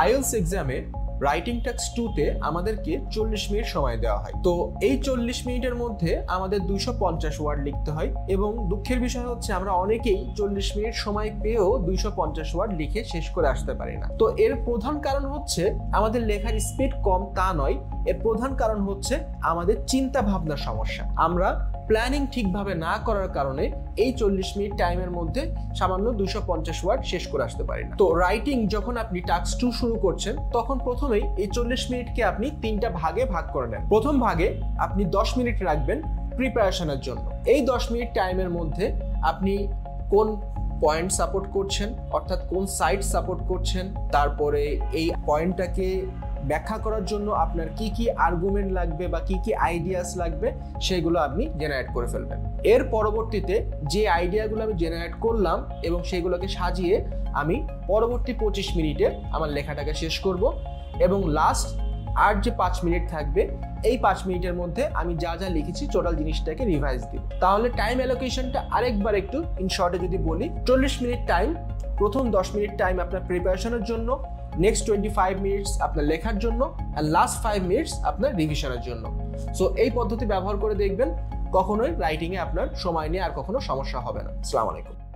IELTS এক্সামে writing task 2 তে আমাদেরকে 40 মিনিট সময় দেওয়া হয়। তো এই 40 মিনিটের মধ্যে আমাদের 250 ওয়ার্ড লিখতে হয় এবং দুঃখের বিষয় হচ্ছে আমরা অনেকেই 40 মিনিট সময় পেয়েও 250 ওয়ার্ড লিখে শেষ করে আসতে পারি না। তো এর প্রধান কারণ হচ্ছে আমাদের লেখার স্পিড কম তা নয়, এর প্রধান কারণ হচ্ছে আমাদের চিন্তা ভাবনার সমস্যা। আমরা প্ল্যানিং ঠিকভাবে না করার কারণে এই 40 মিনিট টাইমের মধ্যে সামান্য 250 ওয়ার্ড শেষ করে আসতে পারি না। তো রাইটিং যখন আপনি টাস্ক 2 শুরু করছেন তখন প্রথমেই এই 40 মিনিটকে আপনি 3টা ভাগে ভাগ করে নেন। প্রথম ভাগে আপনি 10 মিনিট রাখবেন প্রিপারেশনের জন্য। এই 10 মিনিট টাইমের মধ্যে আপনি কোন পয়েন্ট সাপোর্ট করছেন, অর্থাৎ কোন সাইড সাপোর্ট করছেন, তারপরে এই পয়েন্টটাকে ব্যাখ্যা করার জন্য আপনার কি কি আর্গুমেন্ট লাগবে বা কি কি আইডিয়াস লাগবে সেগুলো আপনি জেনারেট করে ফেলবেন। এর পরবর্তীতে যে আইডিয়াগুলো আমি জেনারেট করলাম এবং সেগুলোকে সাজিয়ে আমি পরবর্তী 25 মিনিটে আমার লেখাটাকে শেষ করব এবং লাস্ট আর যে 5 মিনিট থাকবে এই 5 মিনিটের মধ্যে আমি যা যা লিখেছি টোটাল জিনিসটাকে রিভাইজ দিব। তাহলে টাইম অ্যালোকেশনটা আরেকবার একটু ইন শর্টে যদি বলি, 40 মিনিট টাইম, প্রথম 10 মিনিট টাইম আপনার প্রিপারেশনের জন্য, নেক্সট 25 মিনিটস আপনার লেখার জন্য, আর লাস্ট 5 মিনিটস আপনার রিভিশনের জন্য। সো এই পদ্ধতি ব্যবহার করে দেখবেন কখনোই রাইটিংয়ে আপনার সময় নিয়ে আর কখনো সমস্যা হবে না। আসসালামু আলাইকুম।